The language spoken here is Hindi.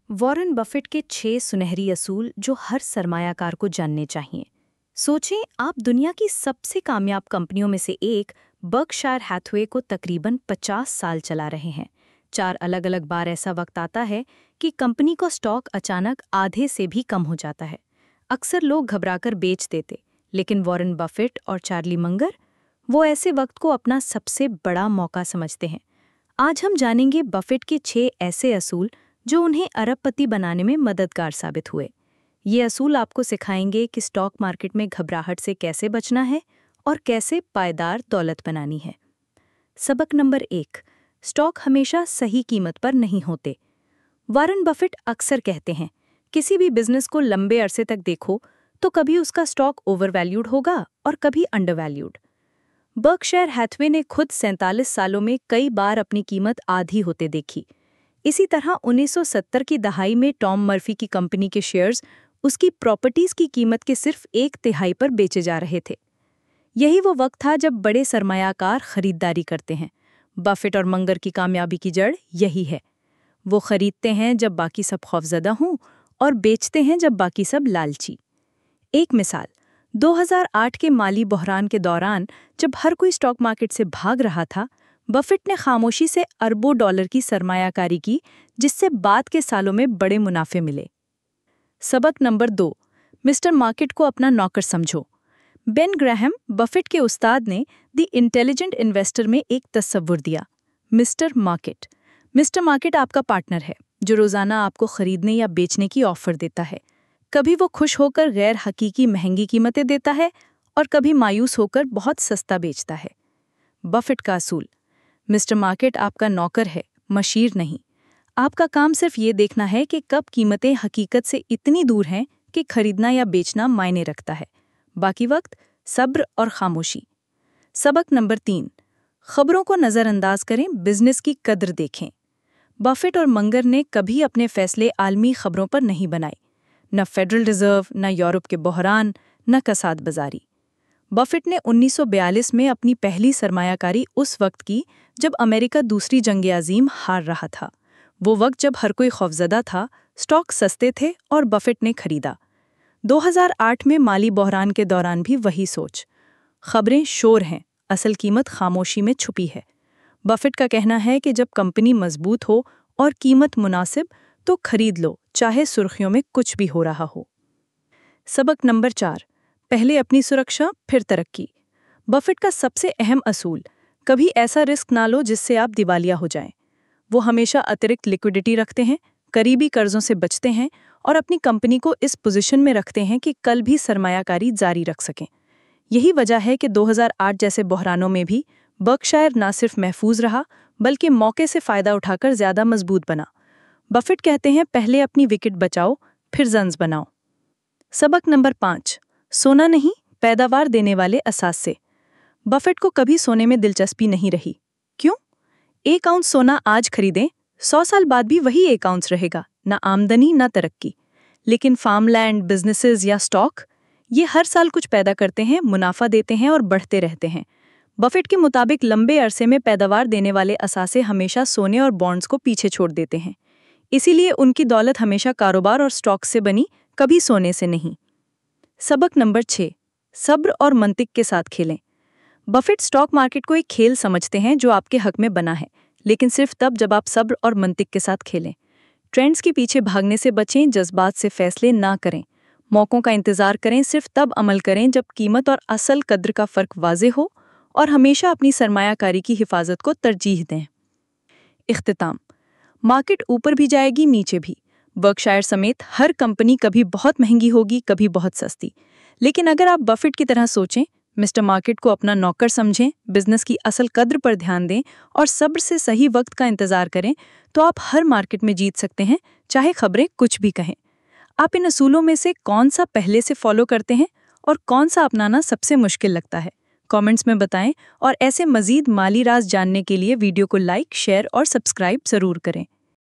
वॉरेन बफेट के 6 सुनहरी असूल जो हर सरमायाकार को जानने चाहिए। सोचें, आप दुनिया की सबसे कामयाब कंपनियों में से एक बर्कशायर हैथवे को तकरीबन 50 साल चला रहे हैं। 4 अलग अलग बार ऐसा वक्त आता है कि कंपनी को स्टॉक अचानक आधे से भी कम हो जाता है। अक्सर लोग घबराकर बेच देते, लेकिन वॉरेन बफेट और चार्ली मंगर वो ऐसे वक्त को अपना सबसे बड़ा मौका समझते हैं। आज हम जानेंगे बफेट के 6 ऐसे असूल जो उन्हें अरबपति बनाने में मददगार साबित हुए। ये असूल आपको सिखाएंगे कि स्टॉक मार्केट में घबराहट से कैसे बचना है और कैसे पायदार दौलत बनानी है। सबक नंबर 1, स्टॉक हमेशा सही कीमत पर नहीं होते। वॉरेन बफेट अक्सर कहते हैं, किसी भी बिजनेस को लंबे अरसे तक देखो तो कभी उसका स्टॉक ओवरवैल्यूड होगा और कभी अंडरवैल्यूड। बर्कशायर हैथवे ने खुद 47 सालों में कई बार अपनी कीमत आधी होते देखी। इसी तरह 1970 की दहाई में टॉम मर्फी की कंपनी के शेयर्स उसकी प्रॉपर्टीज की कीमत के सिर्फ 1/3 पर बेचे जा रहे थे। यही वो वक्त था जब बड़े सरमायाकार खरीदारी करते हैं। बफेट और मंगर की कामयाबी की जड़ यही है। वो खरीदते हैं जब बाकी सब खौफजदा हों और बेचते हैं जब बाकी सब लालची। एक मिसाल, 2008 के माली बहरान के दौरान जब हर कोई स्टॉक मार्केट से भाग रहा था, बफेट ने खामोशी से अरबों डॉलर की सरमायाकारी की, जिससे बाद के सालों में बड़े मुनाफे मिले। सबक नंबर 2, मिस्टर मार्केट को अपना नौकर समझो। बेन ग्राहम, बफेट के उस्ताद, ने द इंटेलिजेंट इन्वेस्टर में एक तस्वुर दिया। मिस्टर मार्केट आपका पार्टनर है जो रोजाना आपको खरीदने या बेचने की ऑफर देता है। कभी वो खुश होकर गैर हकीकी महंगी कीमतें देता है और कभी मायूस होकर बहुत सस्ता बेचता है। बफेट का असूल, मिस्टर मार्केट आपका नौकर है, मशीर नहीं। आपका काम सिर्फ ये देखना है कि कब कीमतें हकीकत से इतनी दूर हैं कि खरीदना या बेचना मायने रखता है। बाकी वक्त सब्र और खामोशी। सबक नंबर 3, खबरों को नज़रअंदाज करें, बिजनेस की कद्र देखें। बफेट और मंगर ने कभी अपने फैसले आलमी खबरों पर नहीं बनाए। न फेडरल रिजर्व, न यूरोप के बहरान, न कसाद बाजारी। बफेट ने 1942 में अपनी पहली सरमायाकारी उस वक्त की जब अमेरिका दूसरी जंग अजीम हार रहा था। वो वक्त जब हर कोई खौफजदा था, स्टॉक सस्ते थे और बफेट ने खरीदा। 2008 में माली बहरान के दौरान भी वही सोच। खबरें शोर हैं, असल कीमत खामोशी में छुपी है। बफेट का कहना है कि जब कंपनी मजबूत हो और कीमत मुनासिब तो खरीद लो, चाहे सुर्खियों में कुछ भी हो रहा हो। सबक नंबर 4, पहले अपनी सुरक्षा फिर तरक्की। बफेट का सबसे अहम असूल, कभी ऐसा रिस्क ना लो जिससे आप दिवालिया हो जाएं। वो हमेशा अतिरिक्त लिक्विडिटी रखते हैं, करीबी कर्जों से बचते हैं और अपनी कंपनी को इस पोजीशन में रखते हैं कि कल भी सरमायाकारी जारी रख सकें। यही वजह है कि 2008 जैसे बहरानों में भी बर्कशायर ना सिर्फ महफूज रहा बल्कि मौके से फायदा उठाकर ज्यादा मजबूत बना। बफेट कहते हैं, पहले अपनी विकेट बचाओ फिर जंज बनाओ। सबक नंबर 5, सोना नहीं, पैदावार देने वाले असासे। बफेट को कभी सोने में दिलचस्पी नहीं रही। क्यों? 1 आउंस सोना आज खरीदें, 100 साल बाद भी वही 1 आउंस रहेगा, ना आमदनी ना तरक्की। लेकिन फार्मलैंड, बिजनेसेस या स्टॉक, ये हर साल कुछ पैदा करते हैं, मुनाफा देते हैं और बढ़ते रहते हैं। बफेट के मुताबिक लंबे अरसे में पैदावार देने वाले असासे हमेशा सोने और बॉन्ड्स को पीछे छोड़ देते हैं। इसीलिए उनकी दौलत हमेशा कारोबार और स्टॉक से बनी, कभी सोने से नहीं। सबक नंबर 6, सब्र और मंतिक के साथ खेलें। बफेट स्टॉक मार्केट को एक खेल समझते हैं जो आपके हक में बना है, लेकिन सिर्फ तब जब आप सब्र और मंतिक के साथ खेलें। ट्रेंड्स के पीछे भागने से बचें, जज्बात से फैसले ना करें। मौकों का इंतजार करें, सिर्फ तब अमल करें जब कीमत और असल कद्र का फर्क वाज़े हो, और हमेशा अपनी सरमायाकारी की हिफाजत को तरजीह दें। इख्तिताम, मार्केट ऊपर भी जाएगी, नीचे भी। बर्कशायर समेत हर कंपनी कभी बहुत महंगी होगी, कभी बहुत सस्ती। लेकिन अगर आप बफेट की तरह सोचें, मिस्टर मार्केट को अपना नौकर समझें, बिजनेस की असल कद्र पर ध्यान दें और सब्र से सही वक्त का इंतजार करें, तो आप हर मार्केट में जीत सकते हैं, चाहे खबरें कुछ भी कहें। आप इन असूलों में से कौन सा पहले से फॉलो करते हैं और कौन सा अपनाना सबसे मुश्किल लगता है? कमेंट्स में बताएं और ऐसे मजीद माली राज जानने के लिए वीडियो को लाइक, शेयर और सब्सक्राइब जरूर करें।